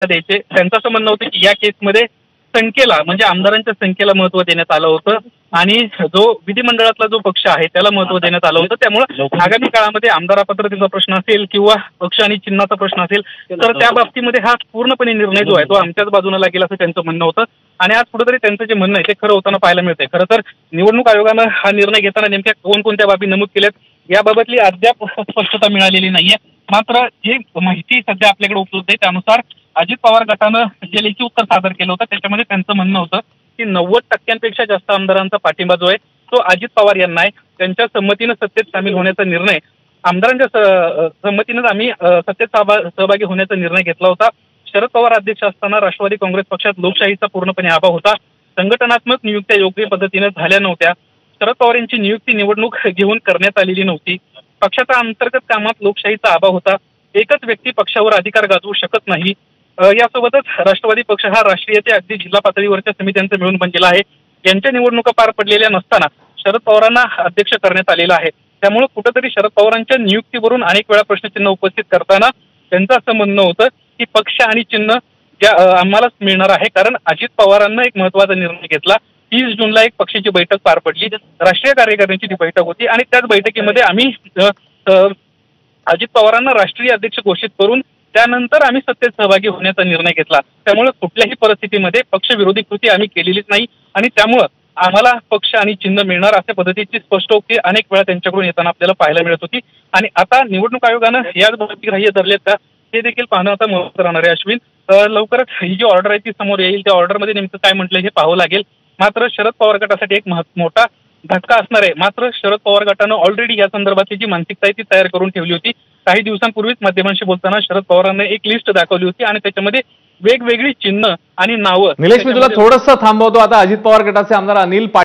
द्यायचे. त्यांचं असं म्हणणं होतं की या केसमध्ये संख्येला म्हणजे आमदारांच्या संख्येला महत्त्व देण्यात आलं होतं आणि जो विधिमंडळातला जो पक्ष आहे त्याला महत्त्व देण्यात आलं होतं. त्यामुळे आगामी काळामध्ये आमदार पात्रतेचा प्रश्न असेल किंवा पक्ष आणि चिन्हाचा प्रश्न असेल तर त्या बाबतीमध्ये हा पूर्णपणे निर्णय जो आहे तो आमच्याच बाजूने लागेल असं त्यांचं म्हणणं होतं. आणि आज कुठेतरी त्यांचं जे म्हणणं आहे ते खरं होताना पाहायला मिळतंय. खरं तर निवडणूक आयोगानं हा निर्णय घेताना नेमक्या कोणकोणत्या बाबी नमूद केल्यात याबाबतली अद्याप स्पष्टता मिळालेली नाहीये. मात्र जी माहिती सध्या आपल्याकडे उपलब्ध आहे त्यानुसार अजित पवार गटानं जे लेखी उत्तर सादर केलं होतं त्याच्यामध्ये त्यांचं म्हणणं होतं की 90% जास्त आमदारांचा पाठिंबा जो आहे तो अजित पवार यांना आहे. त्यांच्या संमतीनं सत्तेत सामील होण्याचा निर्णय आमदारांच्या संमतीनंच आम्ही सत्तेत सहभागी होण्याचा निर्णय घेतला होता. शरद पवार अध्यक्ष असताना राष्ट्रवादी काँग्रेस पक्षात लोकशाहीचा पूर्णपणे अभाव होता. संघटनात्मक नियुक्त्या योग्य पद्धतीने झाल्या नव्हत्या. शरद पवार यांची नियुक्ती निवडणूक घेऊन करण्यात आलेली नव्हती. पक्षाच्या अंतर्गत कामात लोकशाहीचा अभाव होता. एकच व्यक्ती पक्षावर अधिकार गाजवू शकत नाही. यासोबतच राष्ट्रवादी पक्ष हा राष्ट्रीय ते अगदी जिल्हा पातळीवरच्या समित्यांचा मिळून बनलेला आहे. यांच्या निवडणुका पार पडलेल्या नसताना शरद पवारांना अध्यक्ष करण्यात आलेलं आहे. त्यामुळे कुठेतरी शरद पवारांच्या नियुक्तीवरून अनेक वेळा प्रश्नचिन्ह उपस्थित करताना त्यांचं असं म्हणणं होतं की पक्ष आणि चिन्ह ज्या आम्हालाच मिळणार आहे. कारण अजित पवारांना एक महत्त्वाचा निर्णय घेतला. 30 जूनला एक पक्षाची बैठक पार पडली. राष्ट्रीय कार्यकारिणीची ती बैठक होती आणि त्याच बैठकीमध्ये आम्ही अजित पवारांना राष्ट्रीय अध्यक्ष घोषित करून त्यानंतर आम्ही सत्तेत सहभागी होण्याचा निर्णय घेतला. त्यामुळे कुठल्याही परिस्थितीमध्ये पक्षविरोधी कृती आम्ही केलेलीच नाही आणि त्यामुळं आम्हाला पक्ष आणि चिन्ह मिळणार अशा पद्धतीची स्पष्टोक्ती अनेक वेळा त्यांच्याकडून येताना आपल्याला पाहायला मिळत होती. आणि आता निवडणूक आयोगानं याच बाबतीत ग्राह्य धरलेत का हे देखील पाहणं आता महत्त्वाचं राहणार आहे. अश्विन, लवकरच ही जी ऑर्डर आहे ती समोर येईल. त्या ऑर्डरमध्ये नेमकं काय म्हटलं हे पाहावं लागेल. मात्र शरद पवार गटासाठी एक मोठा धक्का असणार आहे. मात्र शरद पवार गटानं ऑलरेडी या संदर्भातली जी मानसिकता आहे ती तयार करून ठेवली होती. काही दिवसांपूर्वीच माध्यमांशी बोलताना शरद पवारांनी एक लिस्ट दाखवली होती आणि त्याच्यामध्ये वेगवेगळी चिन्ह आणि नावं. निलेश, मी तुला थोडंसं थांबवतो. आता अजित पवार गटाचे आमदार अनिल